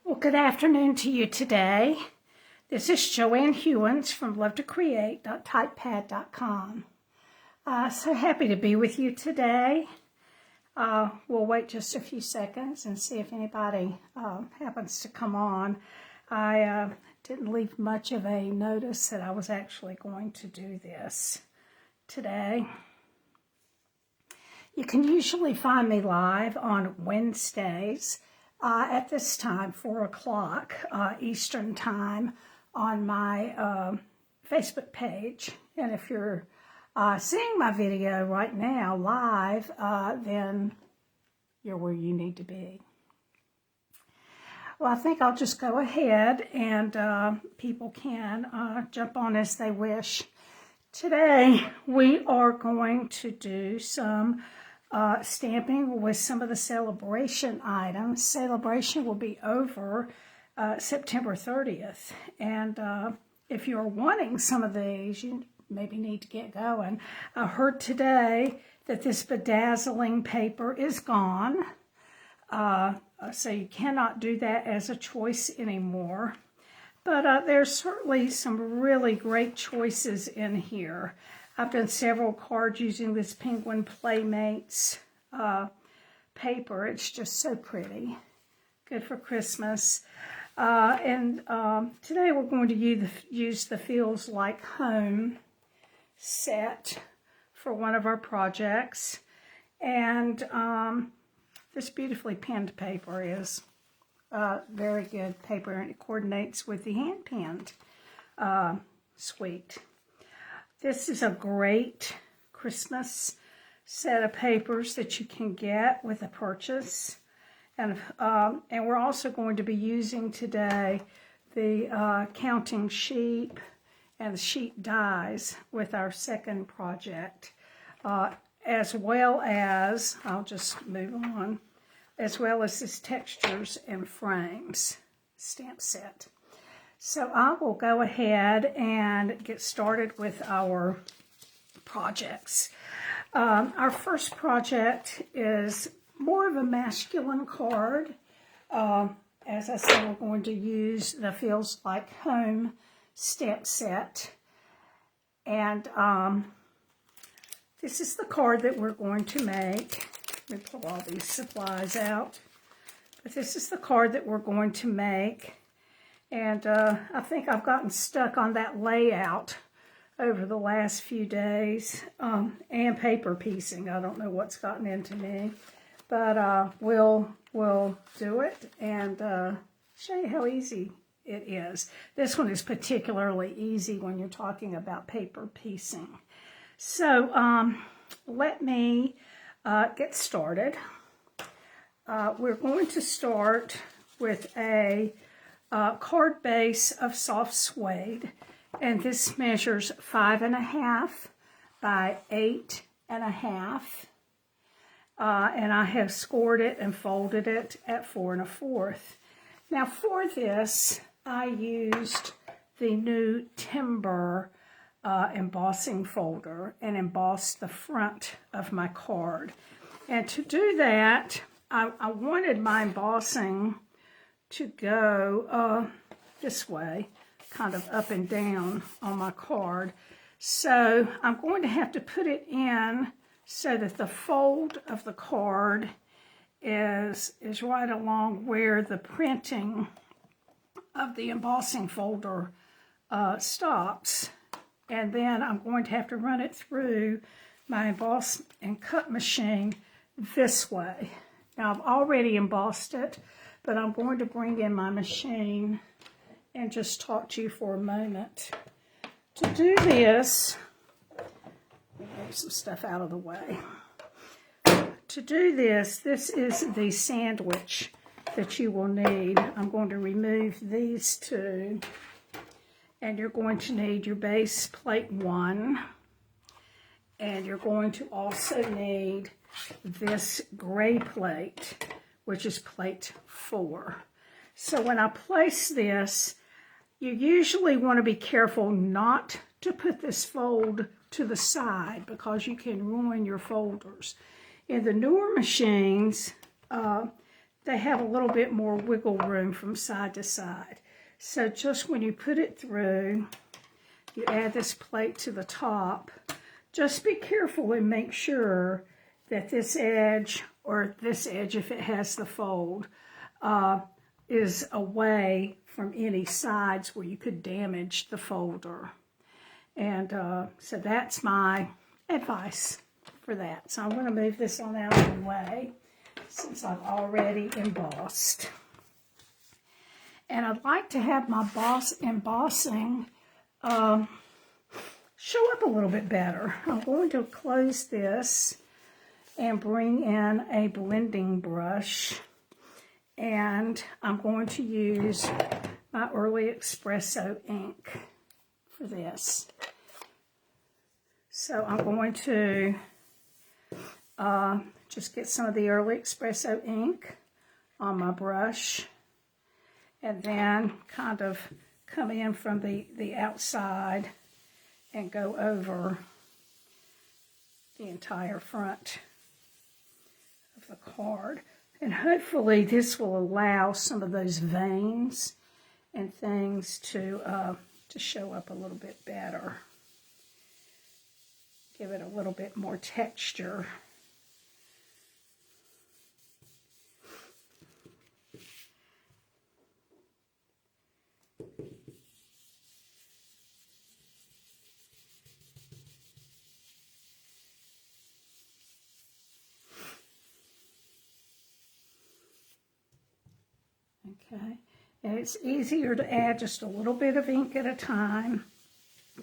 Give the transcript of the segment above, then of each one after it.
Well, good afternoon to you today. This is Joanne Hewins from LoveToCreate.typepad.com. So happy to be with you today. We'll wait just a few seconds and see if anybody happens to come on. I didn't leave much of a notice that I was actually going to do this today. You can usually find me live on Wednesdays at this time, 4 o'clock Eastern time, on my Facebook page. And if you're seeing my video right now live, then you're where you need to be. Well, I think I'll just go ahead and people can jump on as they wish. Today, we are going to do some stamping with some of the Sale-a-Bration items. Sale-a-Bration will be over September 30th. And if you're wanting some of these, you maybe need to get going. I heard today that this bedazzling paper is gone. So you cannot do that as a choice anymore. But there's certainly some really great choices in here. I've done several cards using this Penguin Playmates paper. It's just so pretty. Good for Christmas. And today we're going to use the Feels Like Home set for one of our projects. And this beautifully pinned paper is very good paper, and it coordinates with the hand pinned suite. This is a great Christmas set of papers that you can get with a purchase. And we're also going to be using today the counting sheep and the sheep dies with our second project, as well as, I'll just move on, as well as this textures and frames stamp set. So I will go ahead and get started with our projects. Our first project is more of a masculine card. As I said, we're going to use the Feels Like Home stamp set. And this is the card that we're going to make. Let me pull all these supplies out. But this is the card that we're going to make. And I think I've gotten stuck on that layout over the last few days, and paper piecing. I don't know what's gotten into me, but we'll do it and show you how easy it is. This one is particularly easy when you're talking about paper piecing. So let me get started. We're going to start with a card base of soft suede, and this measures 5.5 by 8.5, and I have scored it and folded it at 4 1/4. Now for this, I used the new Timber embossing folder and embossed the front of my card. And to do that, I wanted my embossing to go this way, kind of up and down on my card. So I'm going to have to put it in so that the fold of the card is right along where the printing of the embossing folder stops. And then I'm going to have to run it through my emboss and cut machine this way. Now I've already embossed it, but I'm going to bring in my machine and just talk to you for a moment. To do this, let me move some stuff out of the way. To do this, this is the sandwich that you will need. I'm going to remove these two, and you're going to need your base plate 1, and you're going to also need this gray plate, which is plate 4. So when I place this, you usually want to be careful not to put this fold to the side because you can ruin your folders. In the newer machines, they have a little bit more wiggle room from side to side. So just when you put it through, you add this plate to the top. Just be careful and make sure that this edge, or this edge if it has the fold, is away from any sides where you could damage the folder. And so that's my advice for that. So I'm going to move this on out of the way since I've already embossed. And I'd like to have my embossing show up a little bit better. I'm going to close this and bring in a blending brush. And I'm going to use my Early Espresso ink for this. So I'm going to just get some of the Early Espresso ink on my brush, and then kind of come in from the outside and go over the entire front of the card. And hopefully this will allow some of those veins and things to show up a little bit better. Give it a little bit more texture. Okay, and it's easier to add just a little bit of ink at a time.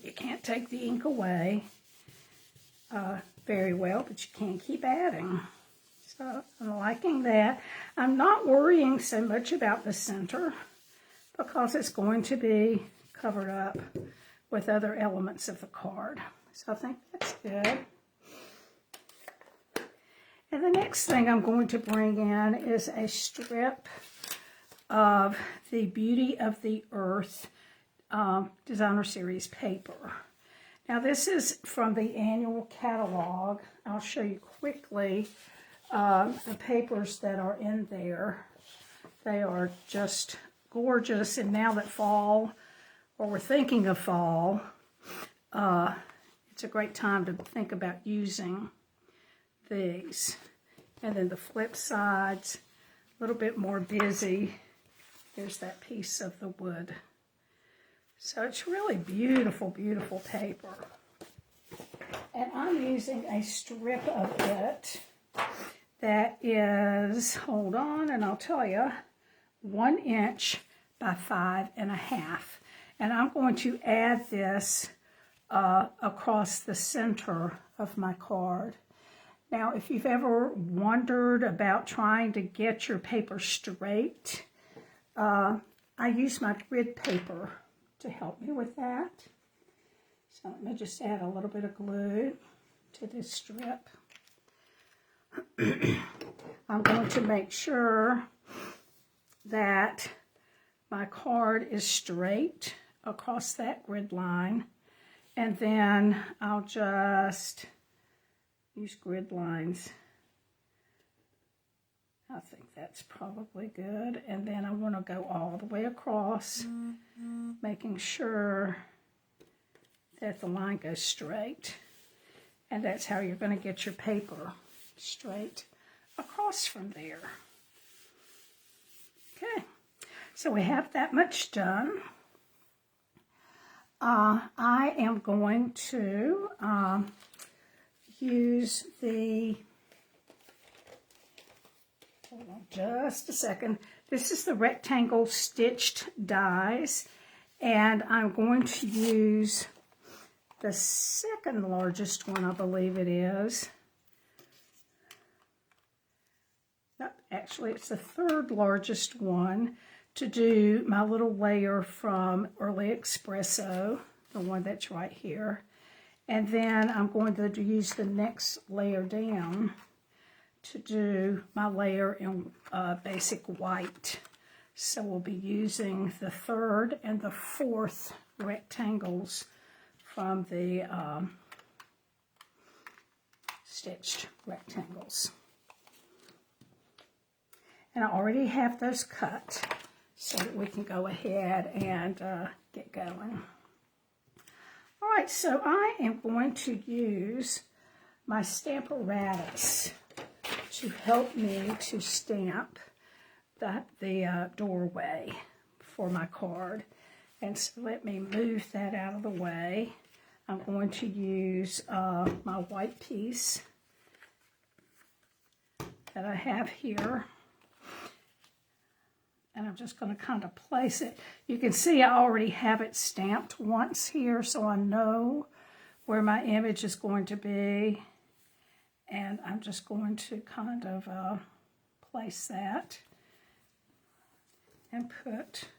You can't take the ink away very well, but you can keep adding. So I'm liking that. I'm not worrying so much about the center because it's going to be covered up with other elements of the card. So I think that's good. And the next thing I'm going to bring in is a strip of the Beauty of the Earth Designer Series paper. Now this is from the annual catalog. I'll show you quickly the papers that are in there. They are just gorgeous, and now that fall, or we're thinking of fall, it's a great time to think about using these. And then the flip sides, a little bit more busy. There's that piece of the wood. So it's really beautiful, beautiful paper. And I'm using a strip of it that is, hold on, and I'll tell you, 1 inch by 5.5. And I'm going to add this across the center of my card. Now, if you've ever wondered about trying to get your paper straight, I use my grid paper to help me with that. So let me just add a little bit of glue to this strip. I'm going to make sure that my card is straight across that grid line, and then I'll just use grid lines. I think that's probably good. And then I want to go all the way across, making sure that the line goes straight. And that's how you're going to get your paper straight across from there. Okay, so we have that much done. I am going to use the, hold on just a second, this is the rectangle stitched dies, and I'm going to use the second largest one, I believe it is. No, actually it's the third largest one, to do my little layer from Early Espresso, the one that's right here. And then I'm going to use the next layer down to do my layer in basic white. So we'll be using the third and the fourth rectangles from the stitched rectangles. And I already have those cut so that we can go ahead and get going. All right, so I am going to use my Stamp-A-Ratus to help me to stamp the doorway for my card. And so let me move that out of the way. I'm going to use my white piece that I have here. And I'm just going to kind of place it. You can see I already have it stamped once here, so I know where my image is going to be. And I'm just going to kind of place that and put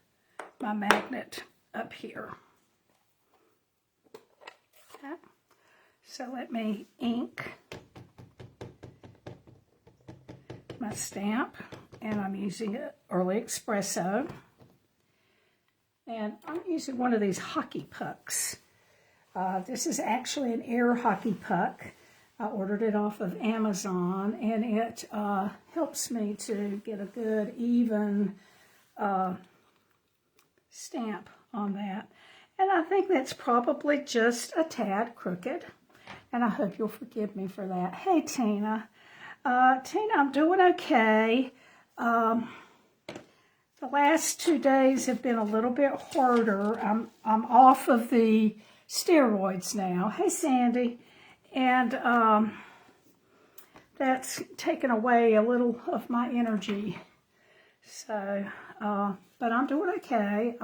my magnet up here. Okay. So let me ink my stamp, and I'm using Early Espresso, and I'm using one of these hockey pucks. This is actually an air hockey puck. I ordered it off of Amazon, and it helps me to get a good even stamp on that. And I think that's probably just a tad crooked, and I hope you'll forgive me for that. Hey, Tina. Tina, I'm doing okay. The last 2 days have been a little bit harder. I'm off of the steroids now. Hey, Sandy. And that's taken away a little of my energy. So, but I'm doing okay.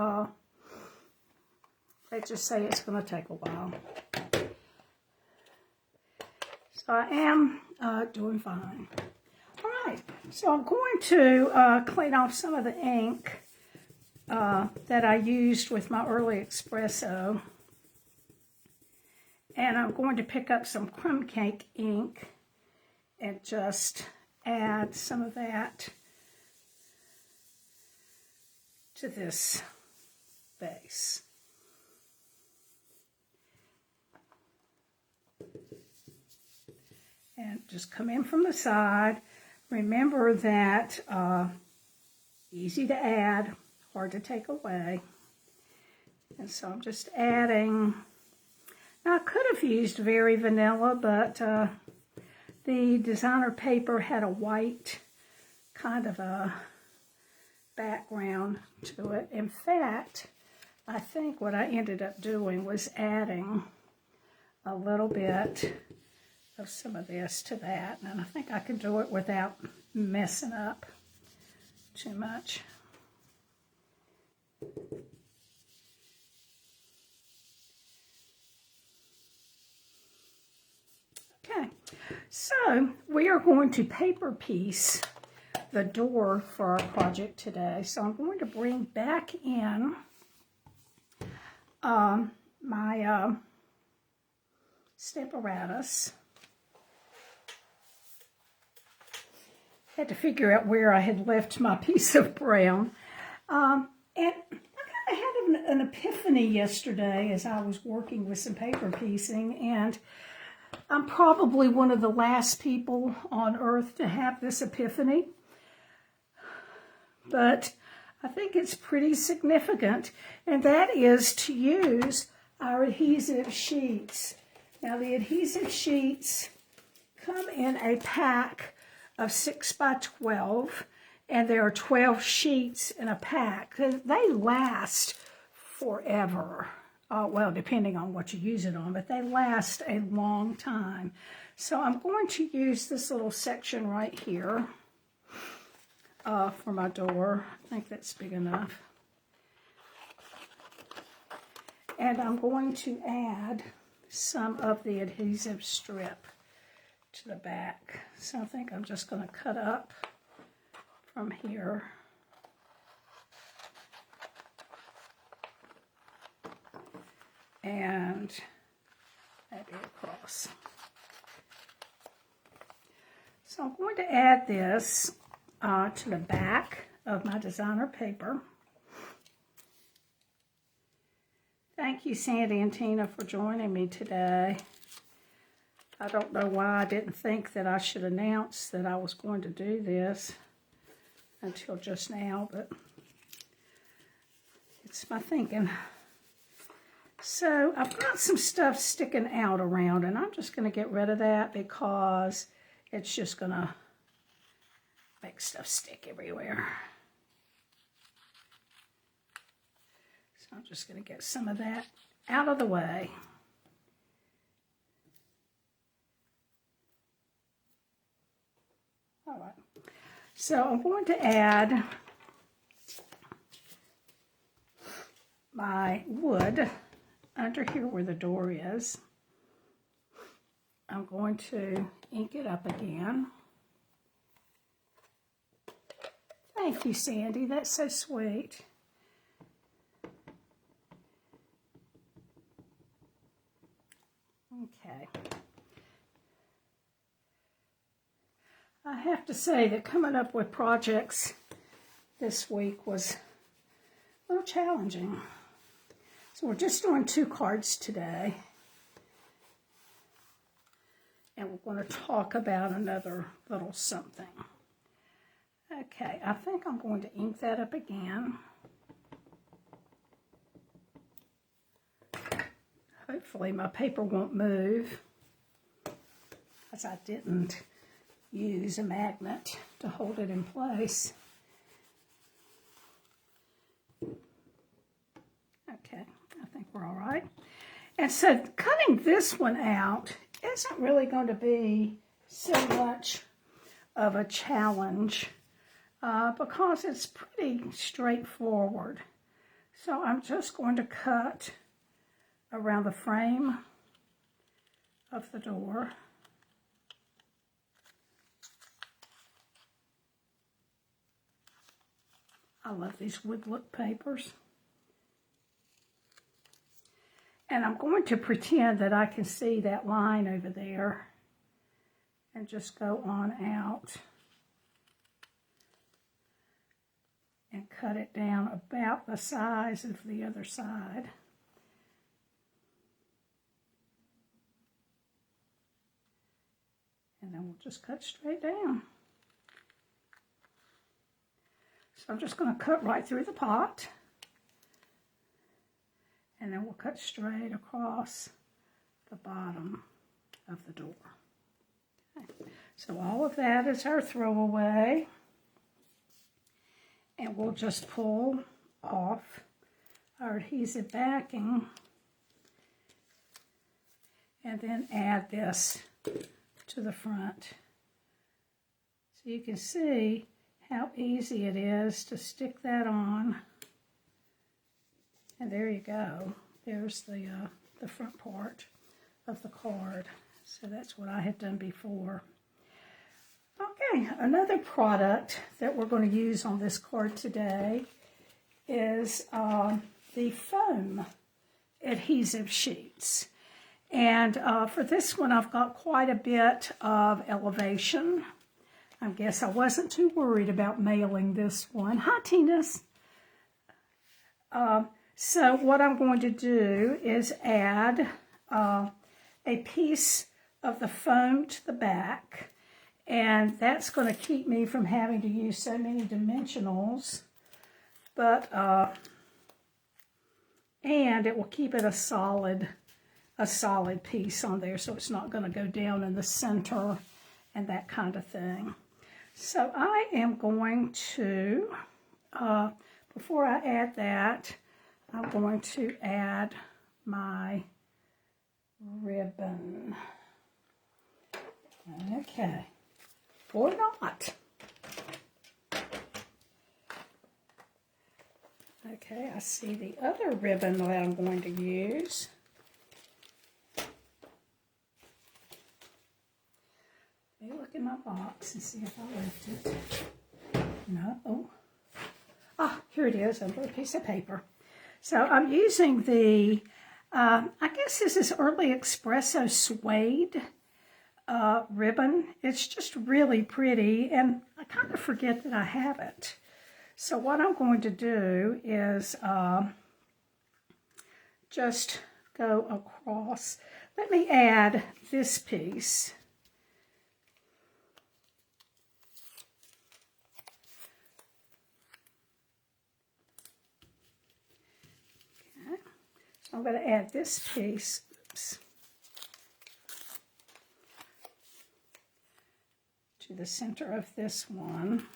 They just say it's going to take a while. So I am doing fine. All right, so I'm going to clean off some of the ink that I used with my Early Espresso. And I'm going to pick up some crumb cake ink and just add some of that to this base. And just come in from the side. Remember that easy to add, hard to take away. And so I'm just adding. Now I could have used Very Vanilla, but the designer paper had a white kind of a background to it. In fact, I think what I ended up doing was adding a little bit of some of this to that, and I think I can do it without messing up too much. Okay, so we are going to paper piece the door for our project today. So I'm going to bring back in my Stamp-A-Ratus. Had to figure out where I had left my piece of brown. And I kind of had an epiphany yesterday as I was working with some paper piecing, and I'm probably one of the last people on earth to have this epiphany, but I think it's pretty significant, and that is to use our adhesive sheets. Now the adhesive sheets come in a pack of 6 by 12, and there are 12 sheets in a pack. They last forever. Well, depending on what you use it on, but they last a long time. So I'm going to use this little section right here for my door. I think that's big enough. And I'm going to add some of the adhesive strip to the back. So I think I'm just going to cut up from here. And maybe across. So I'm going to add this to the back of my designer paper. Thank you, Sandy and Tina, for joining me today. I don't know why I didn't think that I should announce that I was going to do this. until just now, but it's my thinking. So I've got some stuff sticking out around, and I'm just going to get rid of that because it's just going to make stuff stick everywhere. So I'm just going to get some of that out of the way. All right. So I'm going to add my wood under here where the door is. I'm going to ink it up again. Thank you, Sandy. That's so sweet. Okay. I have to say that coming up with projects this week was a little challenging. So we're just doing 2 cards today. And we're going to talk about another little something. Okay, I think I'm going to ink that up again. Hopefully my paper won't move, because I didn't use a magnet to hold it in place. Okay, I think we're all right. And so cutting this one out isn't really going to be so much of a challenge because it's pretty straightforward. So I'm just going to cut around the frame of the door. I love these wood look papers. And I'm going to pretend that I can see that line over there and just go on out and cut it down about the size of the other side. And then we'll just cut straight down. So I'm just going to cut right through the pot. And then we'll cut straight across the bottom of the door. Okay. So all of that is our throwaway. And we'll just pull off our adhesive backing and then add this to the front. So you can see how easy it is to stick that on. And there you go. There's the front part of the card. So that's what I had done before. Okay, another product that we're going to use on this card today is the foam adhesive sheets. And for this one, I've got quite a bit of elevation. I guess I wasn't too worried about mailing this one. Hi, Tina's. So what I'm going to do is add a piece of the foam to the back. And that's going to keep me from having to use so many dimensionals. But, and it will keep it a solid piece on there, so it's not going to go down in the center and that kind of thing. So I am going to, before I add that, I'm going to add my ribbon. Okay. Or not. Okay, I see the other ribbon that I'm going to use. Let me look in my box and see if I left it. No. Oh. Ah, here it is under a piece of paper. So I'm using the, I guess this is Early Espresso Suede ribbon. It's just really pretty, and I kind of forget that I have it. So what I'm going to do is just go across. Let me add this piece. I'm going to add this piece, to the center of this one.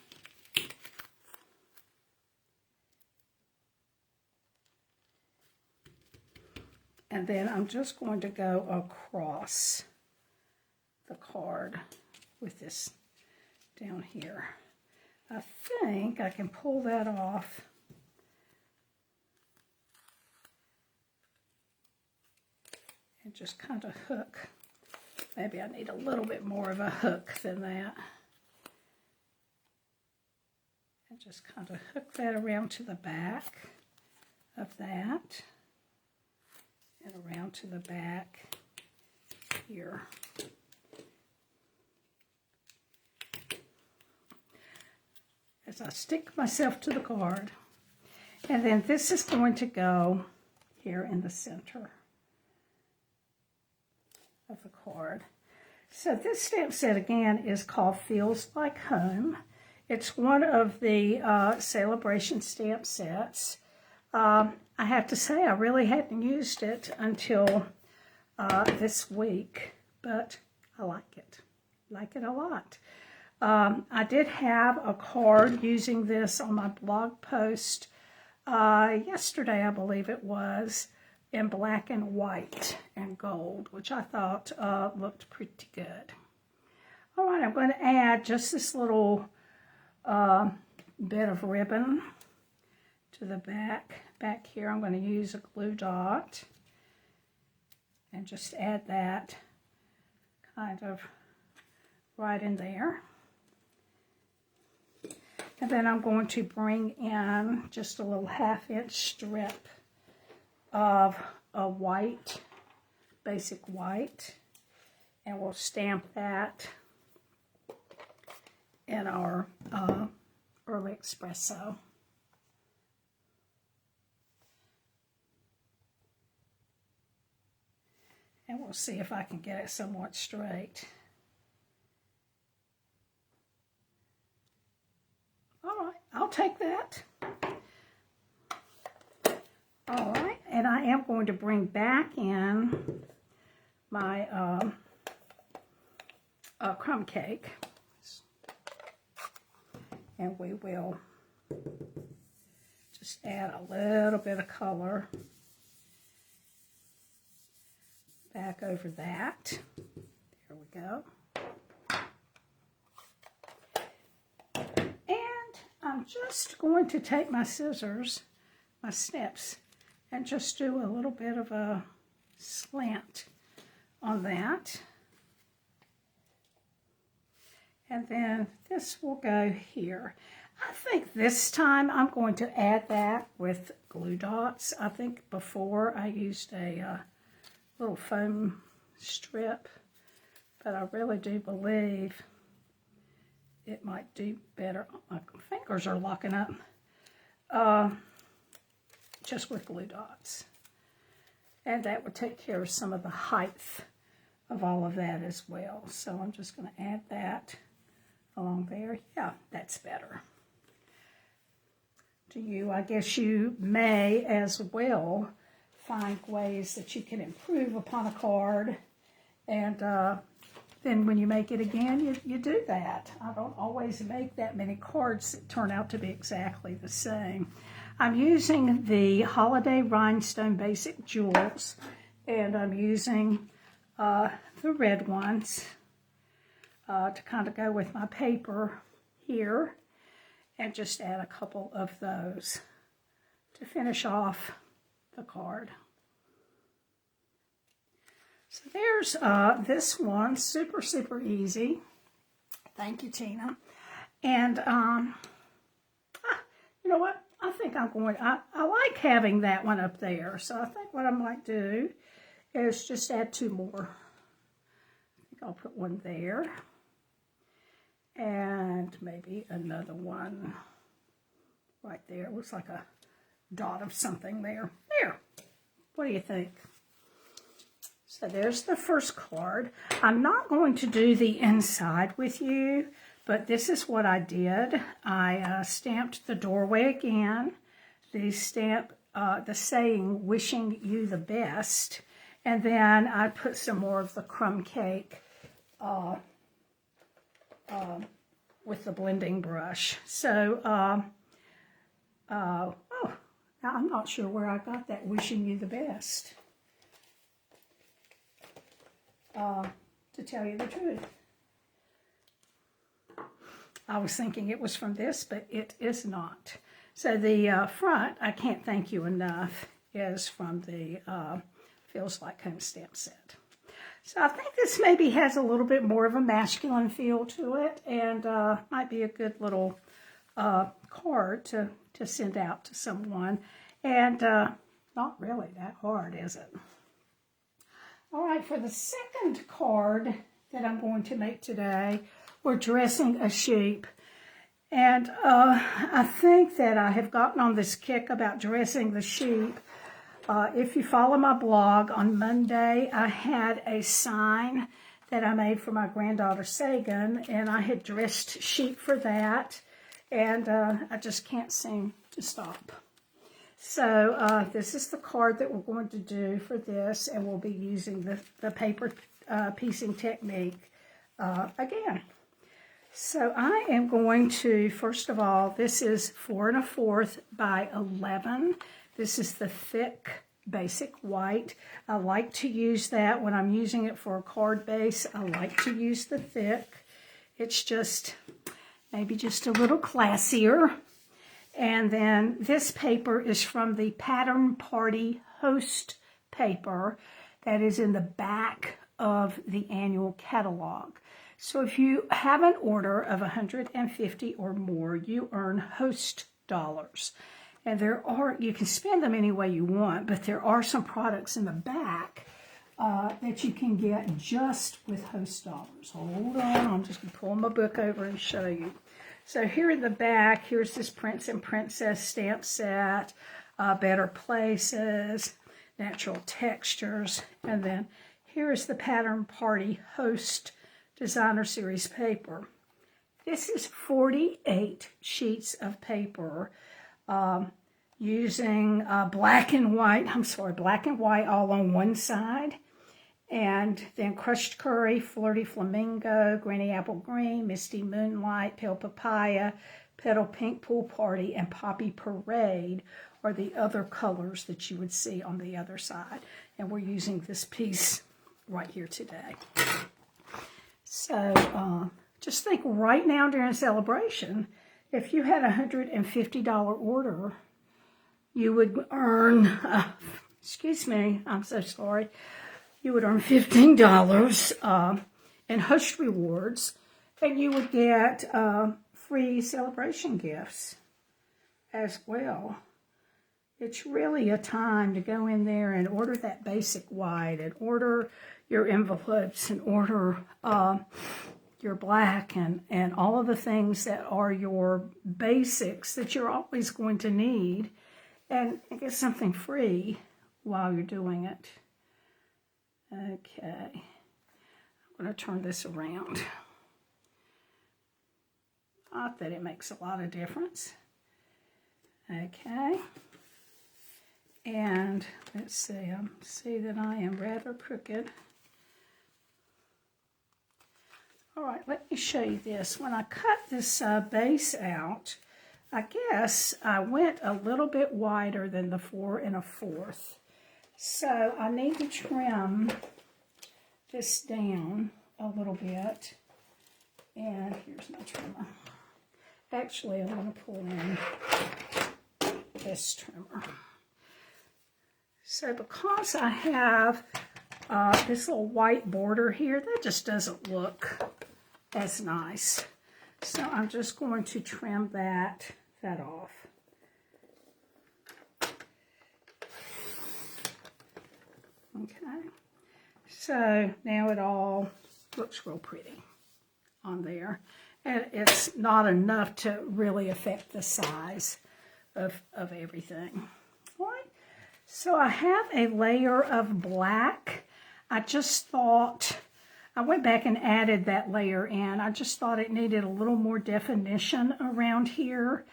And then I'm just going to go across the card with this down here. I think I can pull that off. And just kind of hook. Maybe I need a little bit more of a hook than that. And just kind of hook that around to the back of that. And around to the back here. As I stick myself to the card. And then this is going to go here in the center of the card. So this stamp set again is called Feels Like Home. It's one of the Sale-a-Bration stamp sets. I have to say I really hadn't used it until this week, but I like it. Like it a lot. I did have a card using this on my blog post yesterday, I believe it was, in black and white and gold, which I thought looked pretty good. All right, I'm going to add just this little bit of ribbon to the back. Back here, I'm going to use a glue dot and just add that kind of right in there. And then I'm going to bring in just a little 1/2-inch strip of a white, basic white, and we'll stamp that in our early espresso. And we'll see if I can get it somewhat straight. All right, I'll take that. All right, and I am going to bring back in my crumb cake. And we will just add a little bit of color back over that. There we go. And I'm just going to take my scissors, my snips, and just do a little bit of a slant on that. And then this will go here. I think this time I'm going to add that with glue dots. I think before I used a little foam strip, but I really do believe it might do better. My fingers are locking up. Just with glue dots. And that would take care of some of the height of all of that as well. So I'm just going to add that along there. Yeah, that's better. To you, I guess you may as well find ways that you can improve upon a card, and then when you make it again, you do that. I don't always make that many cards that turn out to be exactly the same. I'm using the Holiday Rhinestone Basic Jewels, and I'm using the red ones to kind of go with my paper here, and just add a couple of those to finish off the card. So there's this one, super easy. Thank you, Tina. And you know what? I think I'm going, I like having that one up there. So I think what I might do is just add 2 more. I think I'll put one there. And maybe another one right there. Looks like a dot of something there. There. What do you think? So there's the first card. I'm not going to do the inside with you, but this is what I did. I stamped the doorway again. The stamp the saying, wishing you the best. And then I put some more of the crumb cake with the blending brush. So, now I'm not sure where I got that wishing you the best, to tell you the truth. I was thinking it was from this, but it is not. So the front, I can't thank you enough, is from the Feels Like Home stamp set. So I think this maybe has a little bit more of a masculine feel to it, and might be a good little card to send out to someone. And not really that hard, is it? All right, for the second card that I'm going to make today, we're dressing a sheep. And I think that I have gotten on this kick about dressing the sheep. If you follow my blog, on Monday I had a sign that I made for my granddaughter Sagan, and I had dressed sheep for that, and I just can't seem to stop. So this is the card that we're going to do for this, and we'll be using the paper piecing technique again. So I am going to, first of all, this is 4 1/4 by 11. This is the thick basic white. I like to use that when I'm using it for a card base. I like to use the thick. It's just maybe just a little classier. And then this paper is from the Pattern Party Host paper that is in the back of the annual catalog. So if you have an order of 150 or more, you earn host dollars. And you can spend them any way you want, but there are some products in the back that you can get just with host dollars. Hold on, I'm just going to pull my book over and show you. So here in the back, here's this Prince and Princess stamp set, Better Places, Natural Textures, and then here's the Pattern Party Host Designer Series paper. This is 48 sheets of paper using black and white all on one side, and then Crushed Curry, Flirty Flamingo, Granny Apple Green, Misty Moonlight, Pale Papaya, Petal Pink Pool Party, and Poppy Parade are the other colors that you would see on the other side. And we're using this piece right here today. So just think right now during Sale-a-Bration, if you had a $150 order, you would earn, excuse me, I'm so sorry, you would earn $15 in host rewards, and you would get free Sale-a-Bration gifts as well. It's really a time to go in there and order that basic white, and order your envelopes, and order your black, and all of the things that are your basics that you're always going to need, and get something free while you're doing it. Okay, I'm going to turn this around. Not that it makes a lot of difference. Okay. And let's see, see that I am rather crooked. All right, let me show you this. When I cut this base out, I guess I went a little bit wider than the 4 1/4. So I need to trim this down a little bit. And here's my trimmer. Actually, I'm going to pull in this trimmer. So because I have this little white border here, that just doesn't look as nice. So I'm just going to trim that off. Okay. So now it all looks real pretty on there. And it's not enough to really affect the size of everything. All right. So I have a layer of black. I just thought, I went back and added that layer in. I just thought it needed a little more definition around here.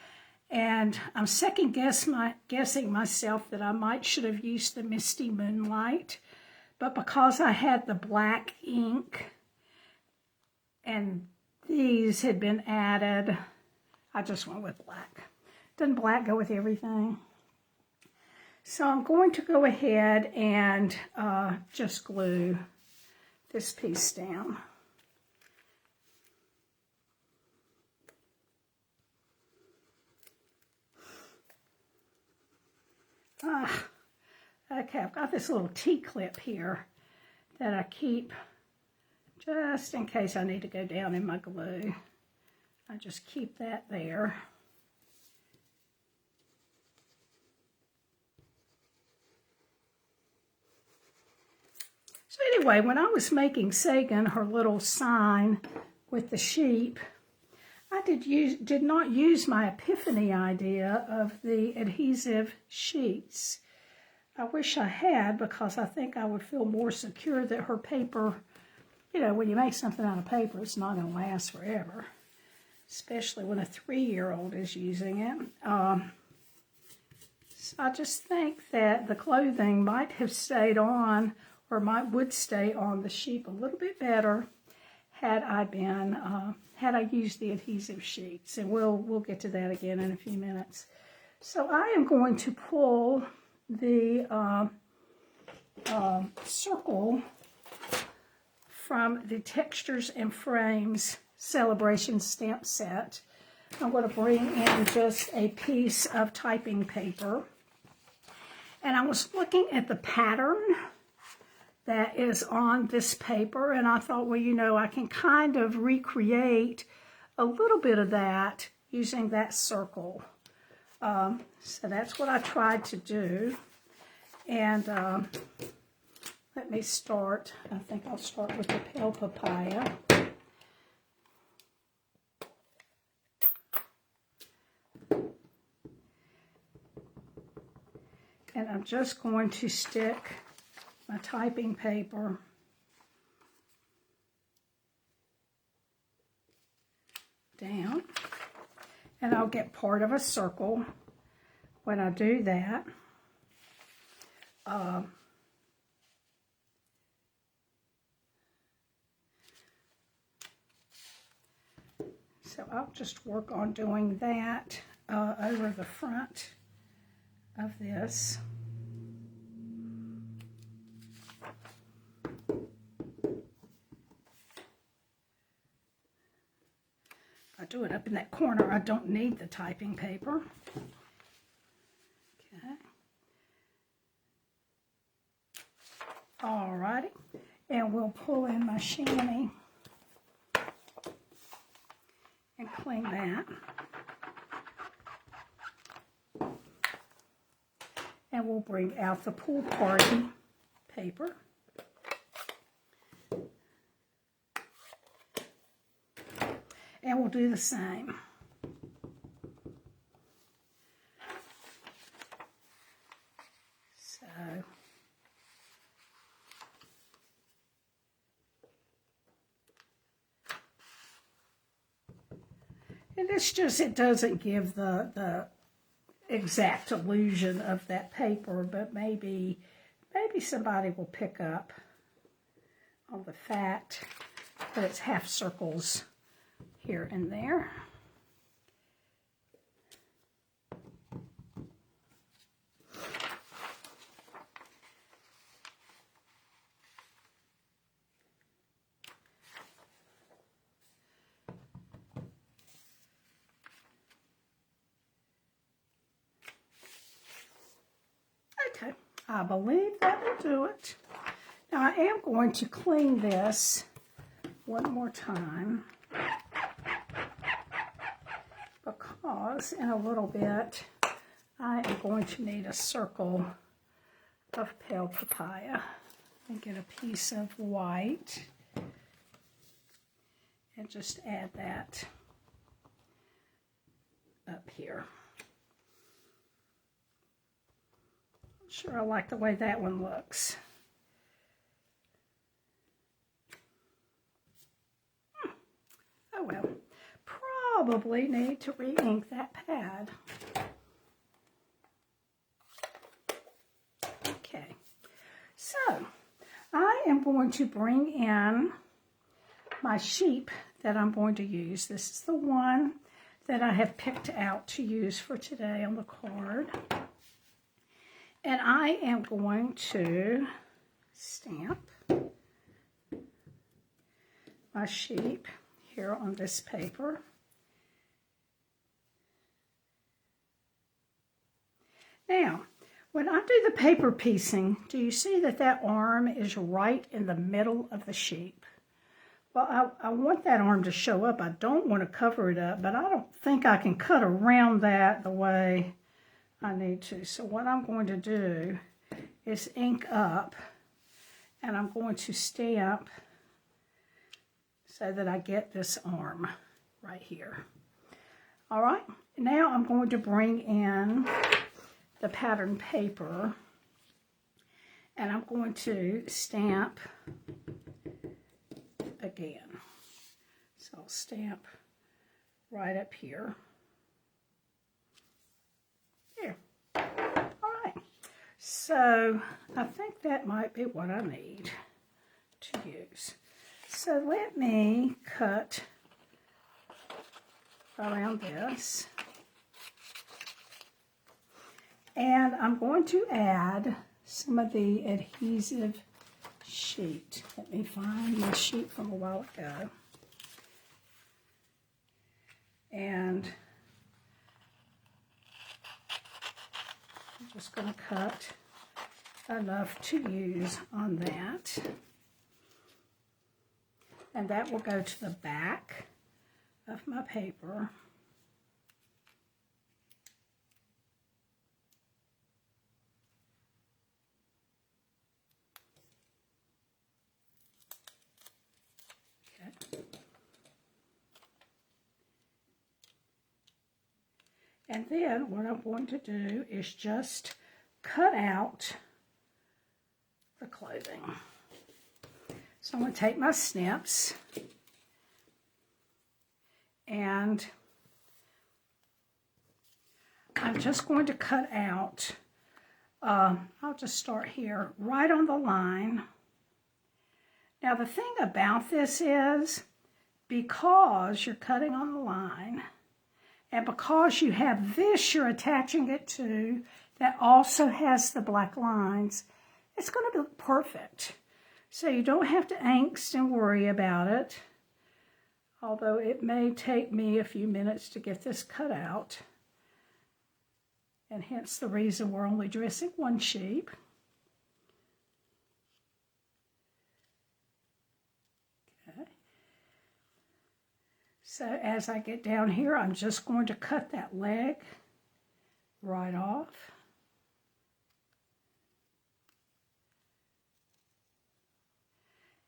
And I'm guessing myself that I should have used the Misty Moonlight. But because I had the black ink and these had been added, I just went with black. Doesn't black go with everything? So I'm going to go ahead and just glue this piece down. Okay, I've got this little T-clip here that I keep just in case I need to go down in my glue. I just keep that there. So anyway, when I was making Sagan her little sign with the sheep, I did not use my epiphany idea of the adhesive sheets. I wish I had, because I think I would feel more secure that her paper, you know, when you make something out of paper, it's not going to last forever, especially when a 3-year-old is using it. So I just think that the clothing might have stayed on, or would stay on the sheep a little bit better had I used the adhesive sheets, and we'll get to that again in a few minutes. So I am going to pull the circle from the Textures and Frames Sale-a-Bration stamp set. I'm going to bring in just a piece of typing paper, and I was looking at the pattern that is on this paper, and I thought, well, you know, I can kind of recreate a little bit of that using that circle. So that's what I tried to do. And let me start. I think I'll start with the pale papaya. And I'm just going to stick my typing paper down, and I'll get part of a circle when I do that. So I'll just work on doing that over the front of this. I do it up in that corner. I don't need the typing paper. Okay. Alrighty. And we'll pull in my chamois and clean that. And we'll bring out the pool party paper. And we'll do the same. So, and it's just, it doesn't give the exact illusion of that paper, but maybe somebody will pick up on the fact that it's half circles here and there. Okay, I believe that will do it. Now I am going to clean this one more time, because in a little bit I am going to need a circle of pale papaya. And get a piece of white and just add that up here. Sure, I like the way that one looks. Oh well. probably need to re-ink that pad. Okay, so I am going to bring in my sheep that I'm going to use. This is the one that I have picked out to use for today on the card. And I am going to stamp my sheep here on this paper. Now, when I do the paper piecing, do you see that that arm is right in the middle of the sheep? Well, I want that arm to show up. I don't want to cover it up, but I don't think I can cut around that the way I need to. So what I'm going to do is ink up, and I'm going to stamp so that I get this arm right here. All right, now I'm going to bring in the pattern paper, and I'm going to stamp again. So I'll stamp right up here. There. All right. So I think that might be what I need to use. So let me cut around this. And I'm going to add some of the adhesive sheet. Let me find my sheet from a while ago. And I'm just going to cut enough to use on that. And that will go to the back of my paper. And then what I'm going to do is just cut out the clothing. So I'm going to take my snips and I'm just going to cut out, I'll just start here, right on the line. Now the thing about this is, because you're cutting on the line, and because you have this you're attaching it to, that also has the black lines, it's going to look perfect. So you don't have to angst and worry about it, although it may take me a few minutes to get this cut out, and hence the reason we're only dressing one sheep. Okay. So as I get down here, I'm just going to cut that leg right off.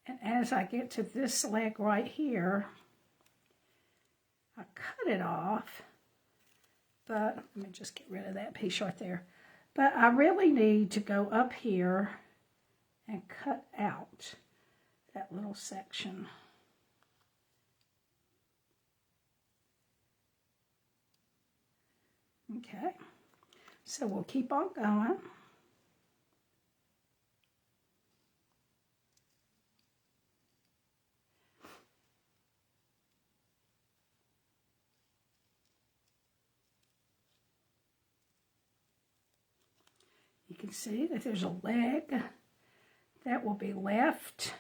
And as I get to this leg right here, I cut it off, but let me just get rid of that piece right there. But I really need to go up here and cut out that little section. Okay, so we'll keep on going. You can see that there's a leg that will be left.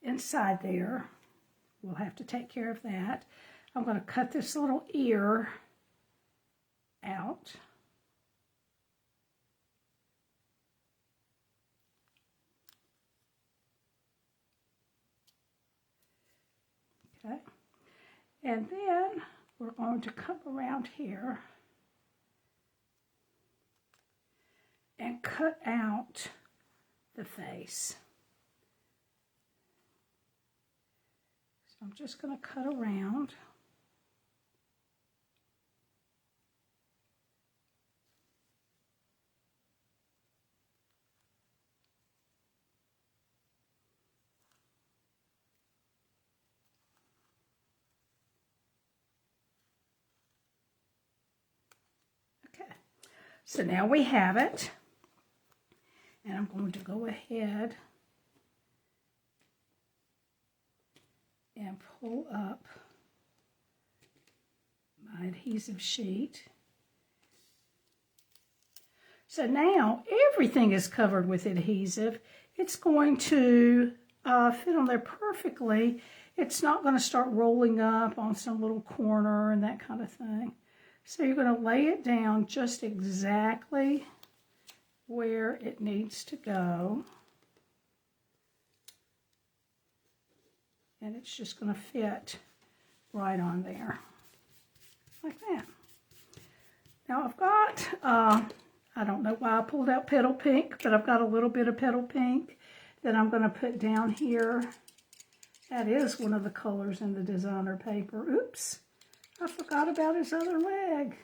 Inside there. We'll have to take care of that. I'm going to cut this little ear out. Okay. And then we're going to come around here and cut out the face. So I'm just going to cut around. So now we have it. And I'm going to go ahead and pull up my adhesive sheet. So now everything is covered with adhesive. It's going to fit on there perfectly. It's not going to start rolling up on some little corner and that kind of thing. So you're going to lay it down just exactly where it needs to go. And it's just going to fit right on there, like that. Now I've got, I don't know why I pulled out Petal Pink, but I've got a little bit of Petal Pink that I'm going to put down here. That is one of the colors in the designer paper. Oops, I forgot about his other leg.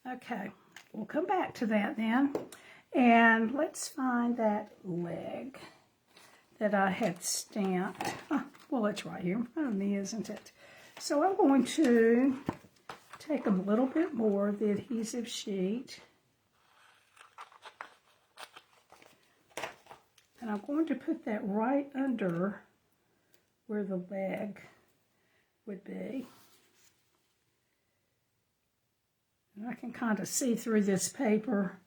Okay, we'll come back to that then. And let's find that leg that I had stamped. Well, it's right here in front of me, isn't it? So I'm going to take a little bit more of the adhesive sheet. And I'm going to put that right under where the leg would be. And I can kind of see through this paper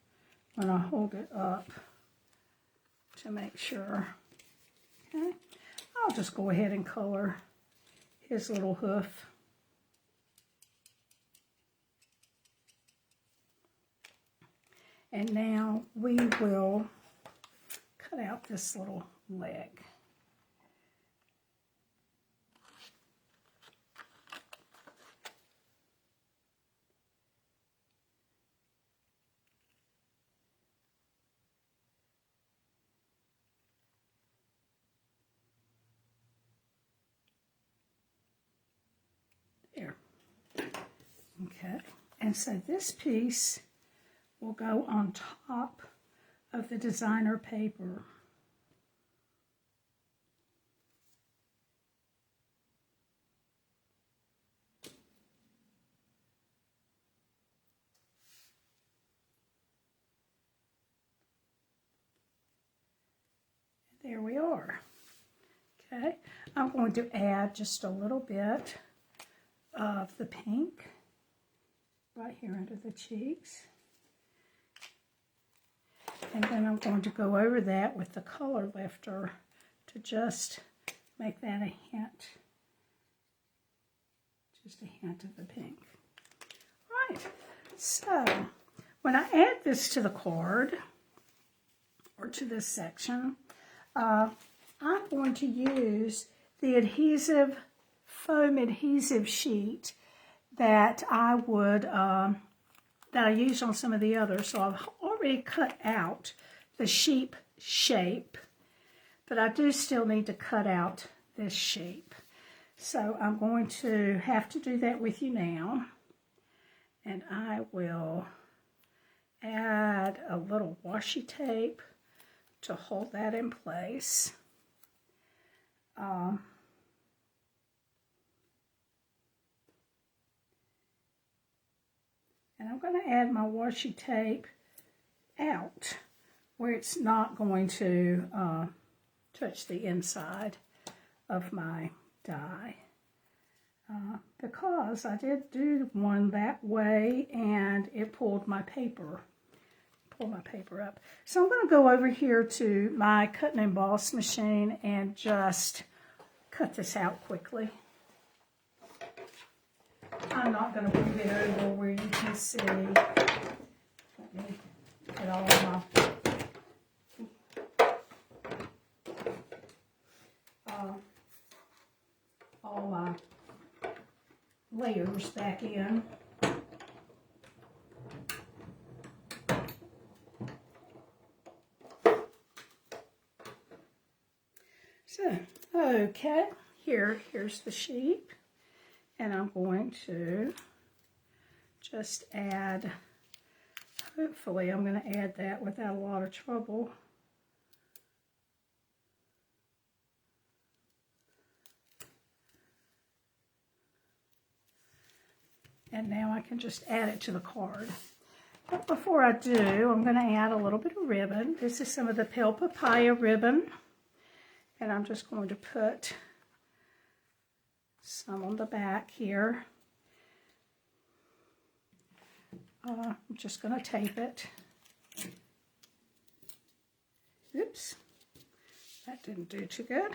when I hold it up to make sure. Okay, I'll just go ahead and color his little hoof. And now we will cut out this little leg. There. Okay, and so this piece will go on top of the designer paper. There we are. Okay, I'm going to add just a little bit of the pink right here under the cheeks. And then I'm going to go over that with the color lifter to just make that a hint. Just a hint of the pink. All right, so when I add this to the card, or to this section, I'm going to use the adhesive, foam adhesive sheet that I would, that I used on some of the others. So I've already cut out the sheep shape, but I do still need to cut out this shape. So I'm going to have to do that with you now. And I will add a little washi tape to hold that in place. And I'm going to add my washi tape out where it's not going to touch the inside of my die. Because I did do one that way and it pulled my paper up. So I'm going to go over here to my cut and emboss machine and just cut this out quickly. I'm not going to move it over where you can see. Let me get all my layers back in. So, okay, here's the sheep, and I'm going to just add, hopefully I'm going to add that without a lot of trouble. And now I can just add it to the card. But before I do, I'm going to add a little bit of ribbon. This is some of the Pale Papaya ribbon. And I'm just going to put some on the back here. I'm just going to tape it. Oops, that didn't do too good.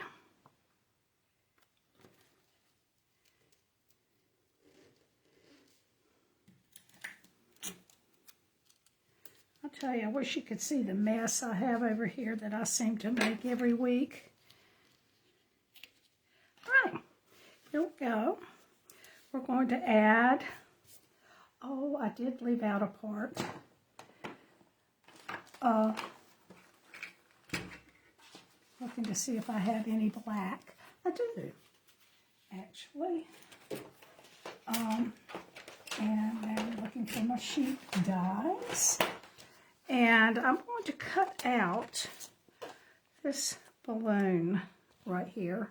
I'll tell you, I wish you could see the mess I have over here that I seem to make every week. All right, here we go. We're going to add, oh, I did leave out a part. Looking to see if I have any black. I do, actually. And now I'm looking for my sheet dies. And I'm going to cut out this balloon right here.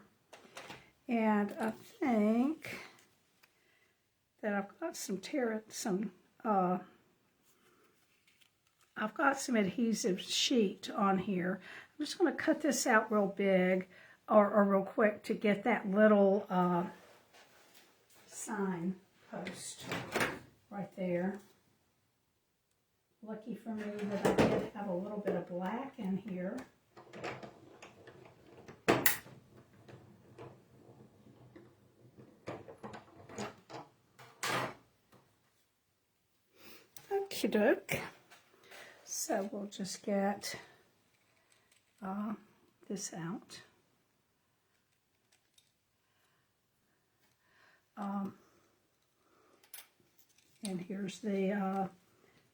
And I think that I've got I've got some adhesive sheet on here. I'm just going to cut this out real big or real quick to get that little sign post right there. Lucky for me that I did have a little bit of black in here. Okie doke. So we'll just get this out. And here's the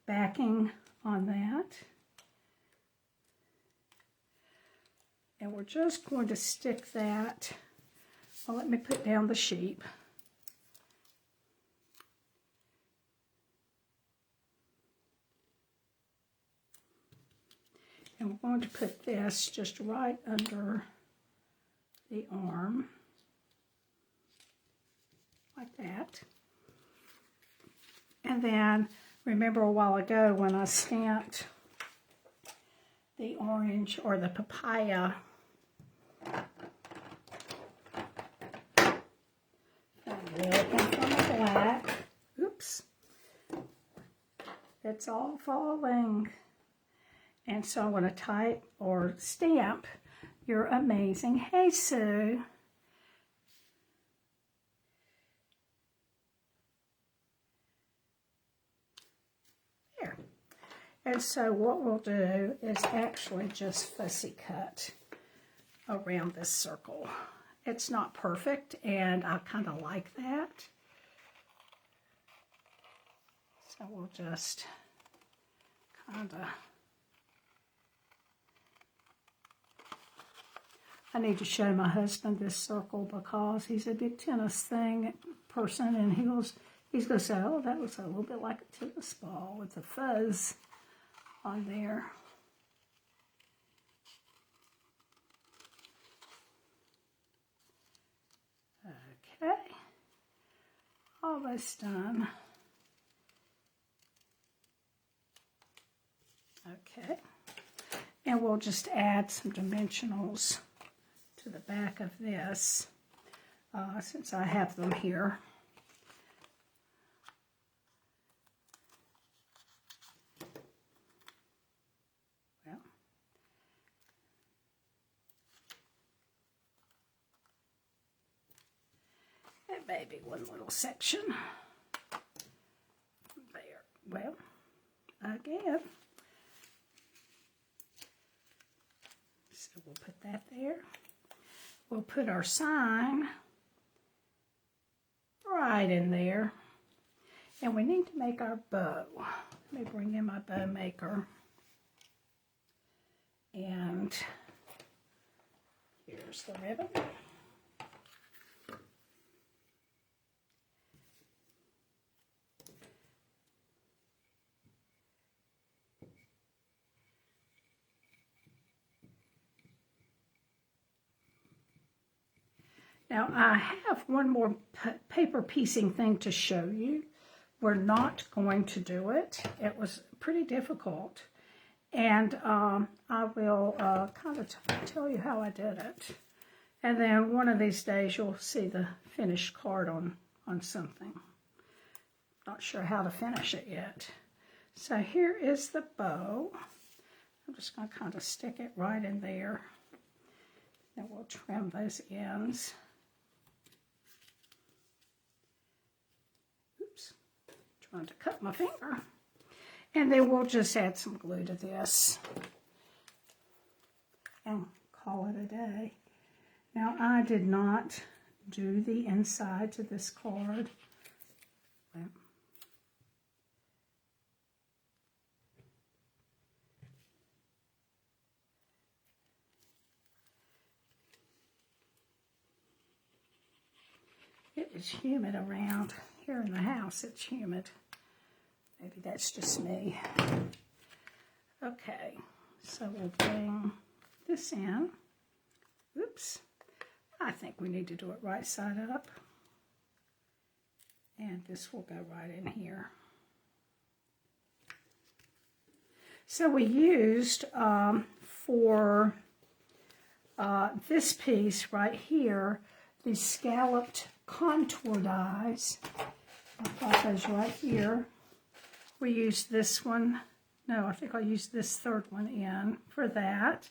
backing on that. And we're just going to stick that, well, let me put down the sheep. And we're going to put this just right under the arm, like that. And then, remember a while ago when I stamped the orange or the papaya, I'm looking for the black. Oops. It's all falling. And so I'm going to type or stamp You're Amazing Hey Sue. There. And so what we'll do is actually just fussy cut around this circle. It's not perfect, and I kind of like that. So we'll just kind of... I need to show my husband this circle because he's a big tennis person, and he's going to say, oh, that looks a little bit like a tennis ball with the fuzz on there. Okay, almost done. Okay, and we'll just add some dimensionals to the back of this, since I have them here. Well, it may be one little section there. Well, again, so we'll put that there. We'll put our sign right in there. And we need to make our bow. Let me bring in my bow maker. And here's the ribbon. Now I have one more paper piecing thing to show you were not going to do it. It was pretty difficult. And I will kind of tell you how I did it. And then one of these days you'll see the finished card on something. Not sure how to finish it yet. So here is the bow. I'm just going to kind of stick it right in there. Then we'll trim those ends. Oops, trying to cut my finger. And then we'll just add some glue to this and call it a day. Now, I did not do the inside to this card. It is humid around here in the house. It's humid. Maybe that's just me. Okay, so we'll bring this in. Oops. I think we need to do it right side up. And this will go right in here. So we used for this piece right here, these scalloped contour dies. I've got those right here. We used this one. No, I think I used this third one in for that.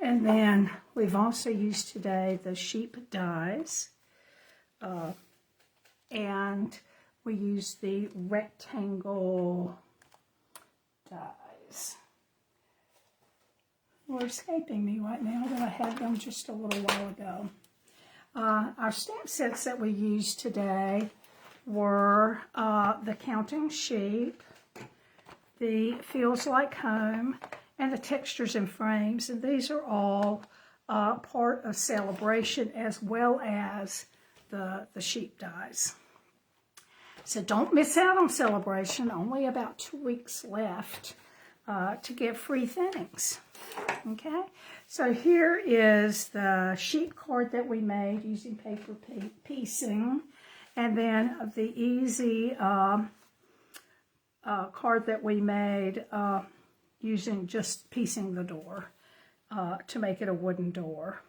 And then we've also used today the sheep dies. And we used the rectangle dies. They're escaping me right now, but I had them just a little while ago. Our stamp sets that we used today were the Counting Sheep, the Feels Like Home, and the Textures and Frames. And these are all part of Sale-a-Bration as well as the sheep dies. So don't miss out on Sale-a-Bration. Only about 2 weeks left to get free things. Okay, so here is the sheet card that we made using paper piecing, and then the easy card that we made using just piecing the door to make it a wooden door.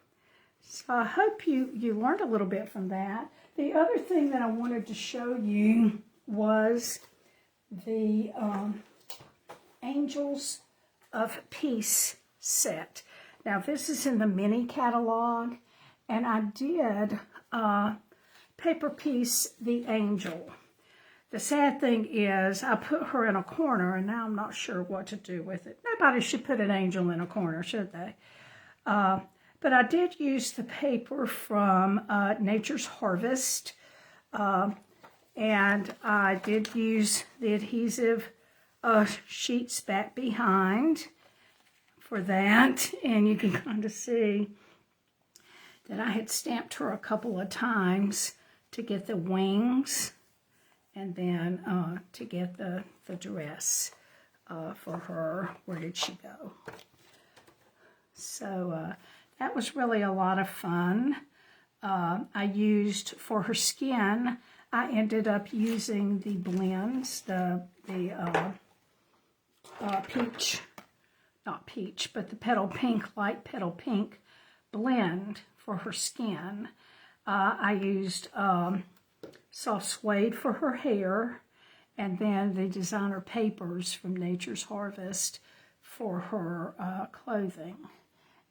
So I hope you learned a little bit from that. The other thing that I wanted to show you was the Angels of Peace set. Now this is in the mini catalog, and I did paper piece the angel. The sad thing is I put her in a corner, and now I'm not sure what to do with it. Nobody should put an angel in a corner, should they? But I did use the paper from Nature's Harvest, and I did use the adhesive sheets back behind for that, and you can kind of see that I had stamped her a couple of times to get the wings and then to get the dress for her. Where did she go? So that was really a lot of fun. I used, for her skin, I ended up using the blends, the peach, not peach, but the petal pink, light petal pink blend for her skin. I used soft suede for her hair, and then the designer papers from Nature's Harvest for her clothing.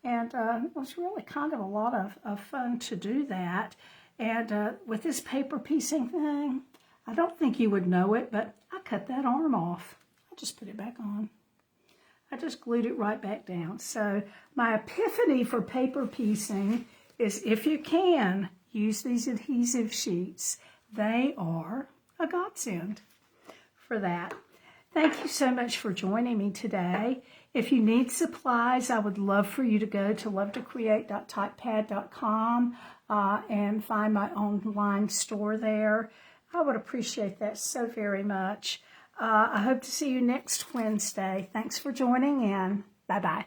And it was really kind of a lot of fun to do that. And with this paper piecing thing, I don't think you would know it, but I cut that arm off. I just put it back on. I just glued it right back down. So my epiphany for paper piecing is, if you can, use these adhesive sheets. They are a godsend for that. Thank you so much for joining me today. If you need supplies, I would love for you to go to lovetocreate.typepad.com and find my online store there. I would appreciate that so very much. I hope to see you next Wednesday. Thanks for joining in. Bye-bye.